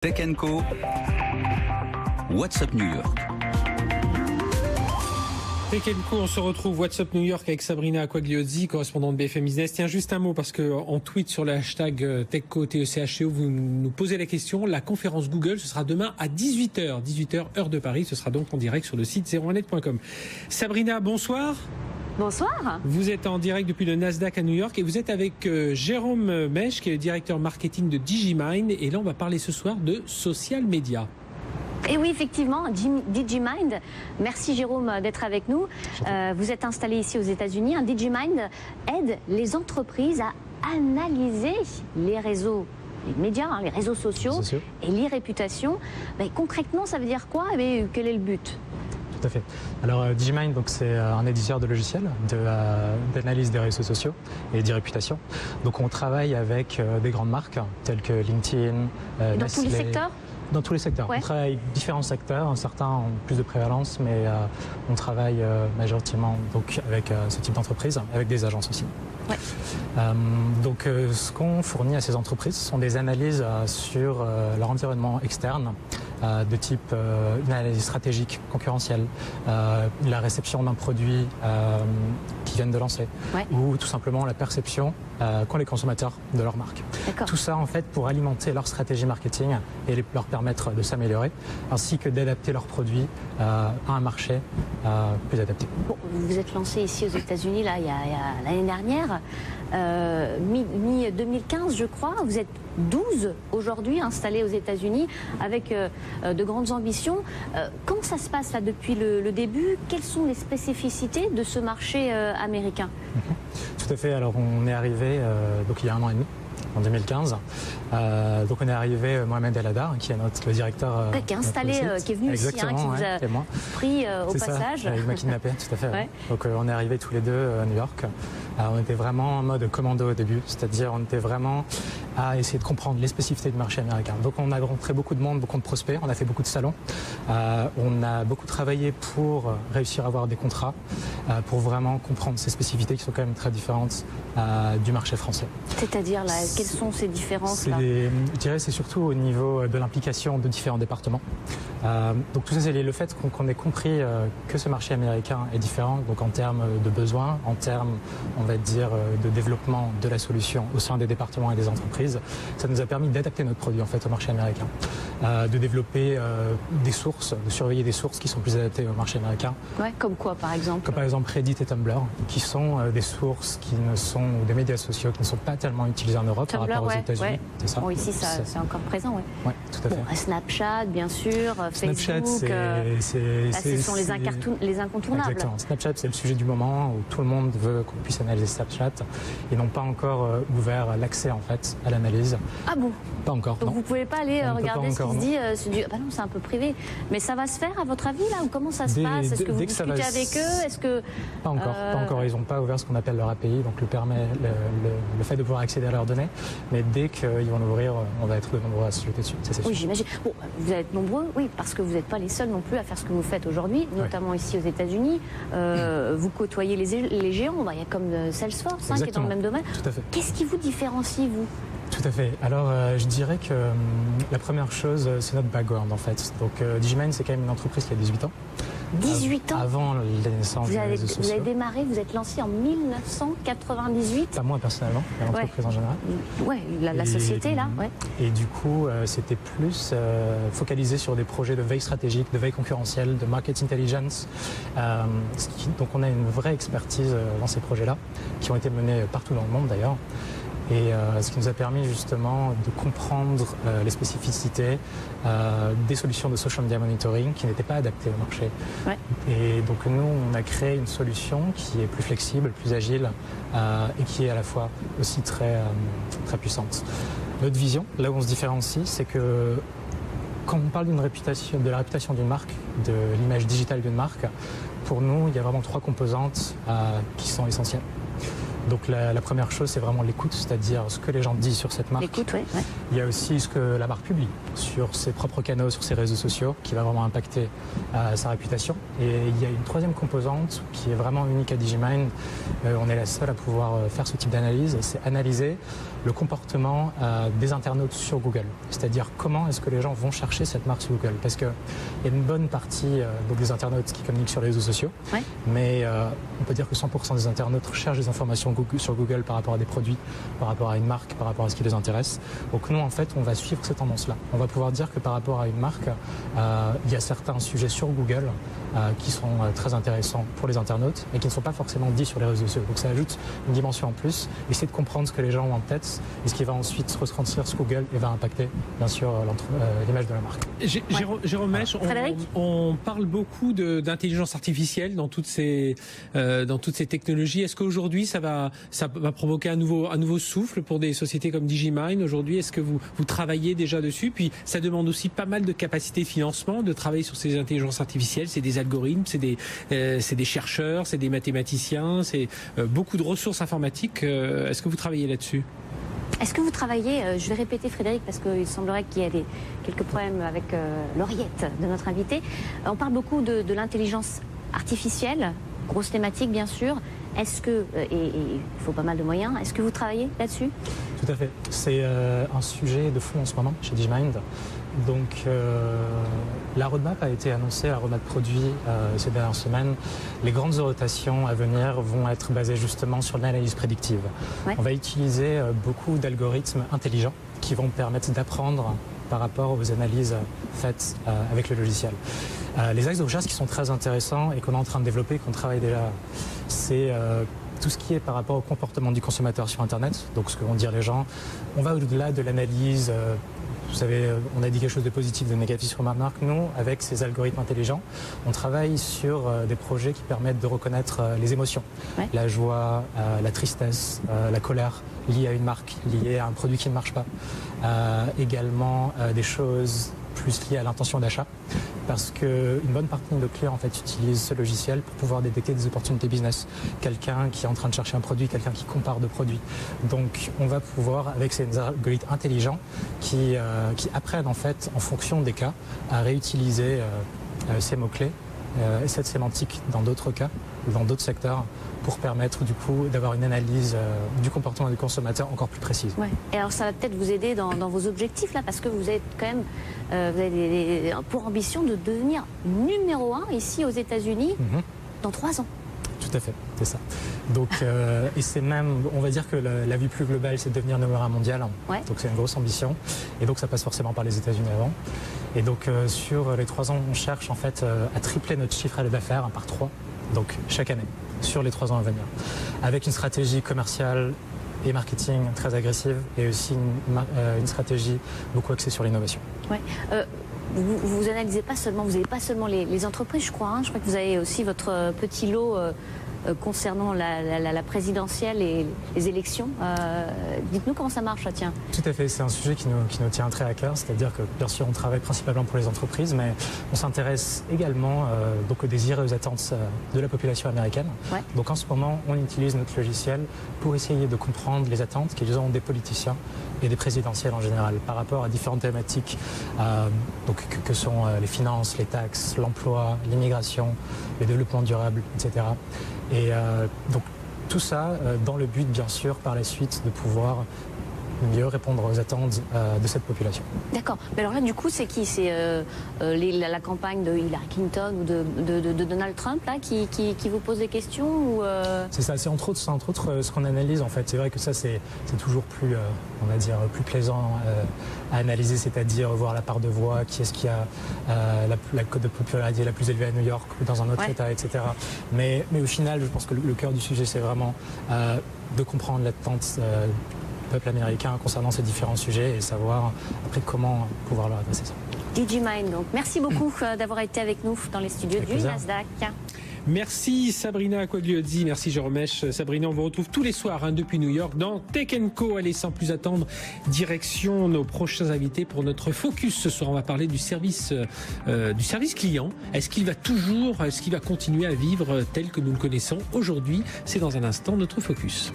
Tech & Co. WhatsApp New York. Tech & Co, on se retrouve WhatsApp New York avec Sabrina Aquagliozzi, correspondante de BFM Business. Tiens, juste un mot, parce qu'en tweet sur le hashtag TechCo, TECHCO, vous nous posez la question. La conférence Google, ce sera demain à 18h, heure de Paris. Ce sera donc en direct sur le site 01net.com. Sabrina, bonsoir. Bonsoir. Vous êtes en direct depuis le Nasdaq à New York et vous êtes avec Jérôme Mèche, qui est le directeur marketing de Digimind. Et là, on va parler ce soir de social media. Et oui, effectivement, Digimind, merci Jérôme d'être avec nous. Vous êtes installé ici aux États-Unis. Digimind aide les entreprises à analyser les réseaux, les médias, les réseaux sociaux et l'e-réputation. Concrètement, ça veut dire quoi et quel est le but ? Tout à fait. Alors Digimind, c'est un éditeur de logiciels d'analyse des réseaux sociaux et d'e-réputation. Donc on travaille avec des grandes marques telles que LinkedIn, dans Nestlé, tous les secteurs ? Dans tous les secteurs. Ouais. On travaille avec différents secteurs. Certains ont plus de prévalence, mais on travaille majoritairement donc, avec ce type d'entreprise, avec des agences aussi. Ouais. Ce qu'on fournit à ces entreprises, ce sont des analyses sur leur environnement externe, de type une analyse stratégique, concurrentielle, la réception d'un produit qu'ils viennent de lancer, ou tout simplement la perception qu'ont les consommateurs de leur marque. Tout ça en fait pour alimenter leur stratégie marketing et leur permettre de s'améliorer, ainsi que d'adapter leurs produits à un marché plus adapté. Bon, vous vous êtes lancé ici aux États-Unis là, il y a l'année dernière, mi-2015 je crois. Vous êtes 12 aujourd'hui installés aux États-Unis avec de grandes ambitions. Comment ça se passe là depuis le début? Quelles sont les spécificités de ce marché américain? Tout à fait. Alors on est arrivé il y a 1 an et demi. En 2015. Donc on est arrivé, Mohamed El Haddar, qui est le directeur... qui est installé, qui est venu ici, qui vous a pris au passage. Il m'a kidnappé, tout à fait. Ouais. Donc on est arrivés tous les deux à New York. On était vraiment en mode commando au début, c'est-à-dire on était vraiment à essayer de comprendre les spécificités du marché américain. Donc on a rencontré beaucoup de monde, beaucoup de prospects, on a fait beaucoup de salons. On a beaucoup travaillé pour réussir à avoir des contrats, pour vraiment comprendre ces spécificités qui sont quand même très différentes du marché français. C'est-à-dire là, quelles sont ces différences là? Je dirais c'est surtout au niveau de l'implication de différents départements. Donc tout ça c'est le fait qu'on ait compris que ce marché américain est différent, donc en termes de besoins, en termes on va dire de développement de la solution au sein des départements et des entreprises. Ça nous a permis d'adapter notre produit en fait au marché américain, de développer des sources, de surveiller des sources qui sont plus adaptées au marché américain. Ouais, comme quoi par exemple? Comme par exemple Reddit et Tumblr, qui sont des sources qui ne sont des médias sociaux qui ne sont pas tellement utilisés en Europe Tumblr, par rapport aux États-Unis. C'est ça. Bon, ici c'est encore présent, Ouais, tout à fait. Snapchat, bien sûr, Snapchat, Facebook. Ce sont les incontournables. Exactement. Snapchat, c'est le sujet du moment où tout le monde veut qu'on puisse analyser Snapchat. Ils n'ont pas encore ouvert l'accès en fait à l'analyse. Ah bon? Pas encore. Donc non. vous pouvez pas aller regarder ce qui se dit. Non, c'est un peu privé. Mais ça va se faire à votre avis là, ou comment ça se passe? Est-ce que vous discutez avec eux? Est-ce que pas encore. Ils n'ont pas ouvert ce qu'on appelle leur API, donc le fait de pouvoir accéder à leurs données. Mais dès qu'ils vont l'ouvrir, on va être de nombreux à se jeter dessus. Ça, c'est sûr. Oui, j'imagine. Bon, vous êtes nombreux, oui, parce que vous n'êtes pas les seuls non plus à faire ce que vous faites aujourd'hui, notamment ici aux États-Unis. Vous côtoyez les géants. Il y a comme Salesforce qui est dans le même domaine. Tout à fait. Qu'est-ce qui vous différencie, vous? Tout à fait. Alors, je dirais que la première chose, c'est notre background, en fait. Donc, Digimind, c'est quand même une entreprise qui a 18 ans. 18 ans? Avant la naissance des réseaux sociaux. Vous avez démarré, vous êtes lancé en 1998? Pas moi, personnellement, mais l'entreprise en général. Oui, la société, là. Ouais. Et du coup, c'était plus focalisé sur des projets de veille stratégique, de veille concurrentielle, de market intelligence. Donc, on a une vraie expertise dans ces projets-là, qui ont été menés partout dans le monde, d'ailleurs. Et ce qui nous a permis justement de comprendre les spécificités des solutions de social media monitoring qui n'étaient pas adaptées au marché. Ouais. Et donc nous, on a créé une solution qui est plus flexible, plus agile et qui est à la fois aussi très puissante. Notre vision, là où on se différencie, c'est que quand on parle de la réputation d'une marque, de l'image digitale d'une marque, pour nous, il y a vraiment 3 composantes qui sont essentielles. Donc la première chose, c'est vraiment l'écoute, c'est-à-dire ce que les gens disent sur cette marque. L'écoute, oui. Ouais. Il y a aussi ce que la marque publie sur ses propres canaux, sur ses réseaux sociaux, qui va vraiment impacter sa réputation. Et il y a une troisième composante qui est vraiment unique à Digimind. On est la seule à pouvoir faire ce type d'analyse, c'est analyser le comportement des internautes sur Google. C'est-à-dire comment est-ce que les gens vont chercher cette marque sur Google. Parce qu'il y a une bonne partie donc des internautes qui communiquent sur les réseaux sociaux, ouais. Mais on peut dire que 100% des internautes recherchent des informations sur Google par rapport à des produits, par rapport à une marque, par rapport à ce qui les intéresse. Donc nous, en fait, on va suivre ces tendances-là. On va pouvoir dire que par rapport à une marque, il y a certains sujets sur Google qui sont très intéressants pour les internautes et qui ne sont pas forcément dits sur les réseaux sociaux. Donc ça ajoute une dimension en plus, essayer de comprendre ce que les gens ont en tête et ce qui va ensuite se retranscrire sur Google et va impacter, bien sûr, l'image de la marque. Jérôme Mèche, on parle beaucoup d'intelligence artificielle dans toutes ces technologies. Est-ce qu'aujourd'hui, ça va provoquer un nouveau souffle pour des sociétés comme Digimind aujourd'hui? Est-ce que vous travaillez déjà dessus? Puis ça demande aussi pas mal de capacités de financement, de travailler sur ces intelligences artificielles. C'est des algorithmes, c'est des chercheurs, c'est des mathématiciens, c'est beaucoup de ressources informatiques. Est-ce que vous travaillez là-dessus? Est-ce que vous travaillez, je vais répéter Frédéric parce qu'il semblerait qu'il y ait quelques problèmes avec l'oreillette de notre invité. On parle beaucoup de l'intelligence artificielle, grosse thématique bien sûr. Est-ce que, et il faut pas mal de moyens, est-ce que vous travaillez là-dessus? Tout à fait. C'est un sujet de fond en ce moment chez Digimind. Donc la roadmap a été annoncée, la roadmap produit ces dernières semaines. Les grandes rotations à venir vont être basées justement sur l'analyse prédictive. Ouais. On va utiliser beaucoup d'algorithmes intelligents qui vont permettre d'apprendre par rapport aux analyses faites avec le logiciel. Les axes de recherche qui sont très intéressants et qu'on est en train de développer, qu'on travaille déjà, c'est tout ce qui est par rapport au comportement du consommateur sur Internet, donc ce que vont dire les gens. On va au-delà de l'analyse. Vous savez, on a dit quelque chose de positif, de négatif sur ma marque. Nous, avec ces algorithmes intelligents, on travaille sur des projets qui permettent de reconnaître les émotions. Ouais. La joie, la tristesse, la colère liée à une marque, liée à un produit qui ne marche pas. Également des choses plus liées à l'intention d'achat. Parce qu'une bonne partie de nos clients en fait, utilisent ce logiciel pour pouvoir détecter des opportunités business. Quelqu'un qui est en train de chercher un produit, quelqu'un qui compare de produits. Donc on va pouvoir, avec ces algorithmes intelligents qui apprennent en fait, en fonction des cas, à réutiliser ces mots-clés et cette sémantique dans d'autres cas, dans d'autres secteurs, pour permettre du coup d'avoir une analyse du comportement du consommateur encore plus précise. Ouais. Et alors ça va peut-être vous aider dans vos objectifs là, parce que vous êtes quand même vous avez pour ambition de devenir numéro 1 ici aux États-Unis dans 3 ans. Tout à fait, c'est ça. Donc, et c'est même, on va dire que la vue plus globale, c'est de devenir numéro 1 mondial. Ouais. Donc c'est une grosse ambition. Et donc ça passe forcément par les États-Unis avant. Et donc sur les 3 ans, on cherche en fait à tripler notre chiffre d'affaires par 3. Donc chaque année, sur les 3 ans à venir. Avec une stratégie commerciale et marketing très agressive et aussi une stratégie beaucoup axée sur l'innovation. Ouais. Vous analysez pas seulement, vous n'avez pas seulement les entreprises, je crois. Je crois que vous avez aussi votre petit lot concernant la présidentielle et les élections. Dites-nous comment ça marche, tiens. Tout à fait, c'est un sujet qui nous tient très à cœur. C'est-à-dire que, bien sûr, on travaille principalement pour les entreprises, mais on s'intéresse également donc aux désirs et aux attentes de la population américaine. Ouais. Donc en ce moment, on utilise notre logiciel pour essayer de comprendre les attentes qu'ils ont des politiciens et des présidentielles en général par rapport à différentes thématiques donc, que sont les finances, les taxes, l'emploi, l'immigration, le développement durable, etc. Et donc tout ça dans le but bien sûr par la suite de pouvoir mieux répondre aux attentes de cette population. D'accord. Mais alors là, du coup, c'est qui? C'est la campagne de Hillary Clinton ou de Donald Trump là, qui vous pose des questions ou C'est ça, c'est entre autres ce qu'on analyse en fait. C'est vrai que ça, c'est toujours plus, on va dire, plus plaisant à analyser, c'est-à-dire voir la part de voix, qui est-ce qui a la cote de popularité la plus élevée à New York ou dans un autre État, etc. Mais au final, je pense que le cœur du sujet, c'est vraiment de comprendre l'attente peuple américain concernant ces différents sujets et savoir après comment pouvoir leur adresser ça. Digimind, donc merci beaucoup d'avoir été avec nous dans les studios du Nasdaq. Merci Sabrina Quagliozzi, merci Jérôme Esch. Sabrina, on vous retrouve tous les soirs depuis New York dans Tech & Co. Allez, sans plus attendre, direction nos prochains invités pour notre focus. Ce soir, on va parler du service client. Est-ce qu'il va continuer à vivre tel que nous le connaissons aujourd'hui? C'est dans un instant notre focus.